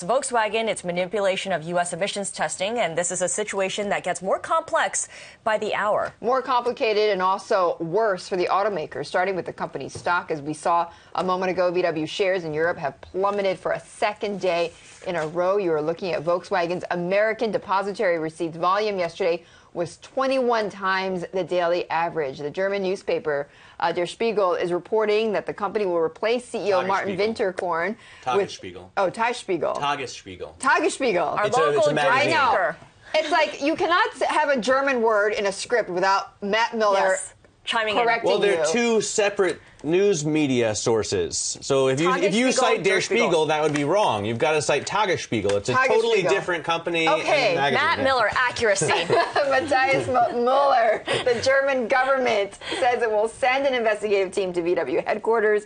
Volkswagen, its manipulation of U.S. emissions testing, and this is a situation that gets more complex by the hour. More complicated and also worse for the automakers, starting with the company's stock. As we saw a moment ago, VW shares in Europe have plummeted for a second day in a row. You are looking at Volkswagen's American depository receipts volume yesterday was 21 times the daily average. The German newspaper Der Spiegel is reporting that the company will replace CEO Martin Winterkorn with Tagesspiegel. Oh, Tagesspiegel. Tagesspiegel. Tagesspiegel. Our local I know. It's like you cannot have a German word in a script without Matt Miller chiming correcting in. Well, they're two separate news media sources. So if you cite Der Spiegel, that would be wrong. You've got to cite Tagesspiegel. It's a totally different company. Okay, and Matt Miller, accuracy. Matthias Müller, the German government says it will send an investigative team to VW headquarters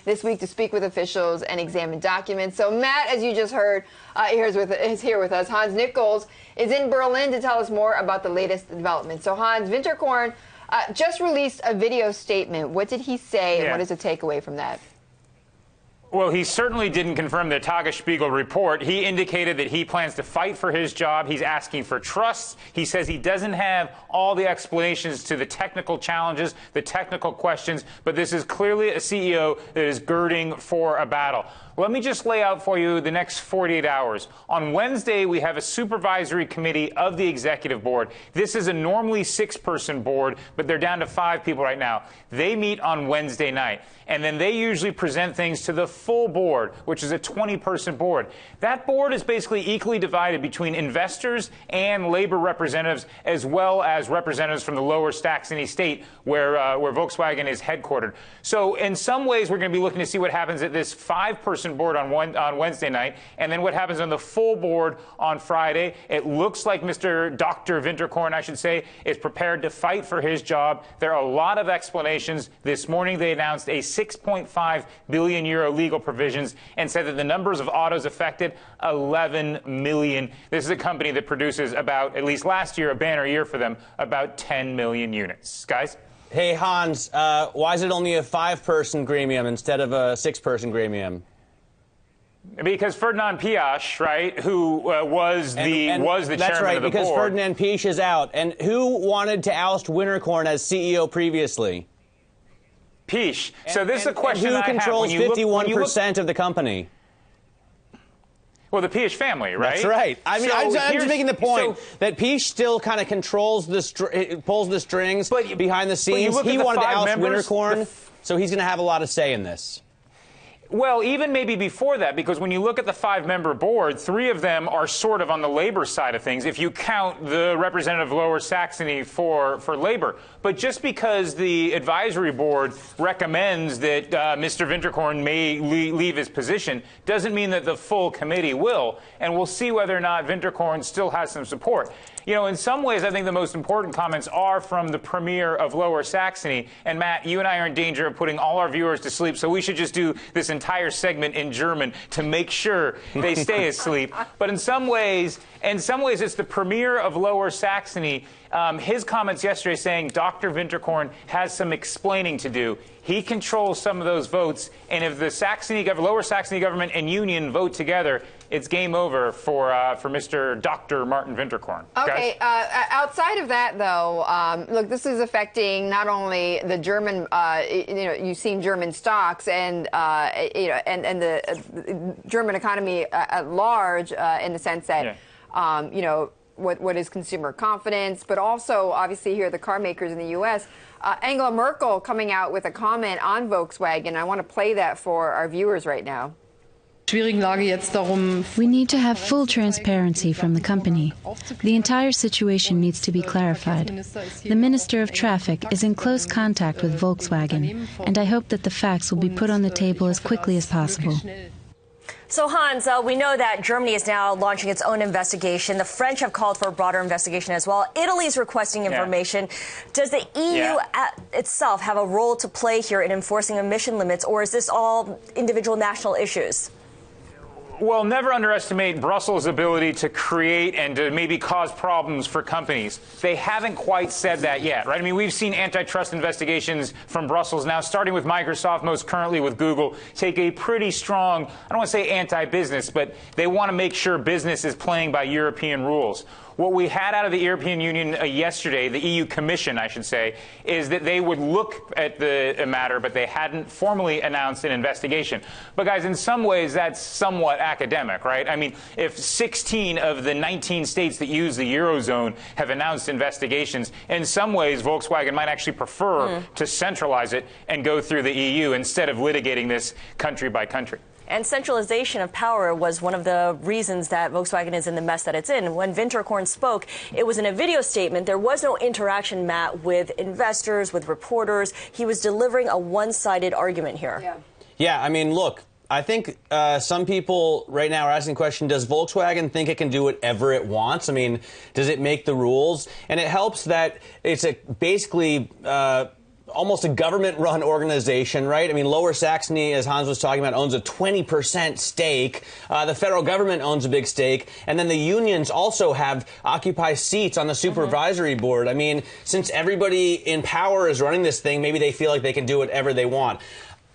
this week to speak with officials and examine documents. So Matt, as you just heard, is here with us. Hans Nichols is in Berlin to tell us more about the latest developments. So Hans, Winterkorn just released a video statement. What did he say, and what is the takeaway from that? Well, he certainly didn't confirm the Tagesspiegel report. He indicated that he plans to fight for his job. He's asking for trust. He says he doesn't have all the explanations to the technical challenges, the technical questions, but this is clearly a CEO that is girding for a battle. Let me just lay out for you the next 48 hours. On Wednesday, we have a supervisory committee of the executive board. This is a normally 6-person board, but they're down to 5 people right now. They meet on Wednesday night, and then they usually present things to the full board, which is a 20-person board. That board is basically equally divided between investors and labor representatives, as well as representatives from the lower Saxony state, where Volkswagen is headquartered. So in some ways, we're going to be looking to see what happens at this 5-person board on Wednesday night, and then what happens on the full board on Friday. It looks like Dr. Winterkorn, I should say, is prepared to fight for his job. There are a lot of explanations. This morning, they announced a 6.5 billion euro legal provisions and said that the numbers of autos affected, 11 million. This is a company that produces about, at least last year, a banner year for them, about 10 million units. Guys? Hey, Hans, why is it only a 5-person gremium instead of a 6-person gremium? Because Ferdinand Piëch, right, who was the chairman of the board. That's right, because Ferdinand Piëch is out. And who wanted to oust Winterkorn as CEO previously? Piëch. So this is a question who controls 51% of the company? Well, the Piëch family, right? That's right. I mean, I'm just making the point that Piëch still kind of controls pulls the strings behind the scenes. He wanted to oust Winterkorn, so he's going to have a lot of say in this. Well, even maybe before that, because when you look at the 5-member board, 3 of them are sort of on the labor side of things, if you count the representative of Lower Saxony for labor. But just because the advisory board recommends that Mr. Winterkorn may leave his position doesn't mean that the full committee will. And we'll see whether or not Winterkorn still has some support. You know, in some ways, I think the most important comments are from the premier of Lower Saxony. And, Matt, you and I are in danger of putting all our viewers to sleep, so we should just do this entire segment in German to make sure they stay asleep. But in some ways, it's the premier of Lower Saxony. His comments yesterday saying Dr. Winterkorn has some explaining to do. He controls some of those votes, and if the Lower Saxony government and union vote together, it's game over for Mr. Dr. Martin Winterkorn. Okay, outside of that, though, look, this is affecting not only the German, you've seen German stocks and and the German economy at large, in the sense that, what is consumer confidence, but also, obviously, here the car makers in the U.S. Angela Merkel coming out with a comment on Volkswagen. I want to play that for our viewers right now. We need to have full transparency from the company. The entire situation needs to be clarified. The Minister of Traffic is in close contact with Volkswagen, and I hope that the facts will be put on the table as quickly as possible. So, Hans, we know that Germany is now launching its own investigation. The French have called for a broader investigation as well. Italy is requesting information. Does the EU itself have a role to play here in enforcing emission limits, or is this all individual national issues? Well, never underestimate Brussels' ability to create and to maybe cause problems for companies. They haven't quite said that yet, right? I mean, we've seen antitrust investigations from Brussels now, starting with Microsoft, most currently with Google, take a pretty strong, I don't want to say anti-business, but they want to make sure business is playing by European rules. What we had out of the European Union yesterday, the EU Commission, I should say, is that they would look at the matter, but they hadn't formally announced an investigation. But, guys, in some ways, that's somewhat academic, right? I mean, if 16 of the 19 states that use the Eurozone have announced investigations, in some ways, Volkswagen might actually prefer to centralize it and go through the EU instead of litigating this country by country. And centralization of power was one of the reasons that Volkswagen is in the mess that it's in. When Winterkorn spoke, it was in a video statement. There was no interaction, Matt, with investors, with reporters. He was delivering a one-sided argument here. Yeah, I mean, look, I think some people right now are asking the question, does Volkswagen think it can do whatever it wants? I mean, does it make the rules? And it helps that it's basically almost a government-run organization, right? I mean, Lower Saxony, as Hans was talking about, owns a 20% stake. The federal government owns a big stake. And then the unions also occupy seats on the supervisory board. I mean, since everybody in power is running this thing, maybe they feel like they can do whatever they want.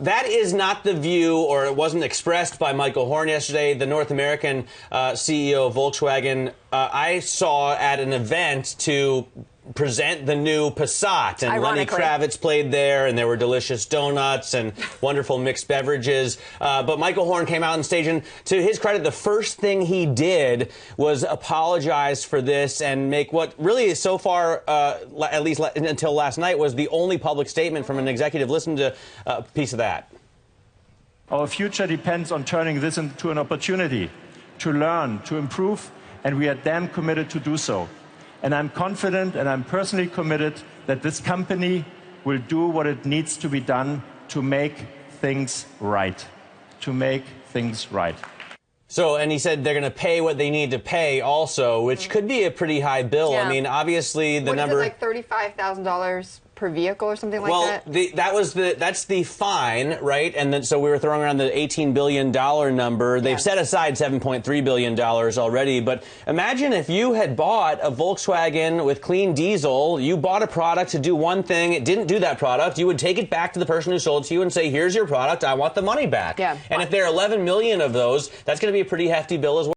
That is not the view, or it wasn't expressed by Michael Horn yesterday, the North American CEO of Volkswagen. I saw at an event to present the new Passat, and Lenny Kravitz played there, and there were delicious donuts and wonderful mixed beverages. But Michael Horn came out on stage, and to his credit, the first thing he did was apologize for this and make what really so far, at least until last night, was the only public statement from an executive. Listen to a piece of that. Our future depends on turning this into an opportunity to learn, to improve, and we are damn committed to do so. And I'm confident, and I'm personally committed, that this company will do what it needs to be done to make things right. To make things right. So, and he said they're going to pay what they need to pay also, which could be a pretty high bill. I mean, obviously the number... What is it, like $35,000 per vehicle or something like that? Well, that's the fine, right? And then so we were throwing around the $18 billion number. They've set aside $7.3 billion already. But imagine if you had bought a Volkswagen with clean diesel, you bought a product to do one thing, it didn't do that product, you would take it back to the person who sold it to you and say, here's your product, I want the money back. And if there are 11 million of those, that's going to be a pretty hefty bill as well.